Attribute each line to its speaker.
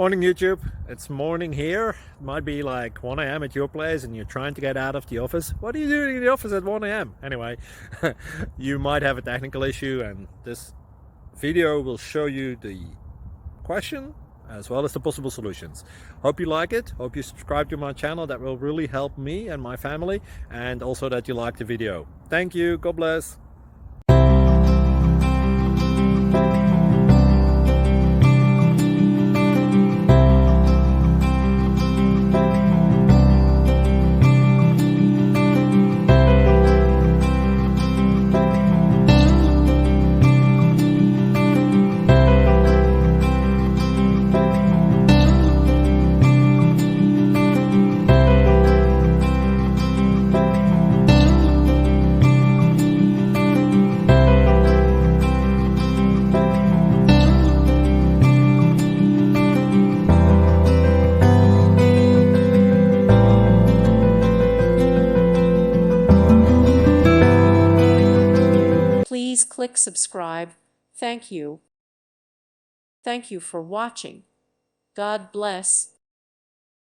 Speaker 1: Morning YouTube, it's morning here. It might be like 1 a.m. at your place and you're trying to get out of the office. What are you doing in the office at 1 a.m.? Anyway, you might have a technical issue and this video will show you the question as well as the possible solutions. Hope you like it, hope you subscribe to my channel. That will really help me and my family, and also that you like the video. Thank you, God bless.
Speaker 2: Please click subscribe. Thank you. Thank you for watching. God bless.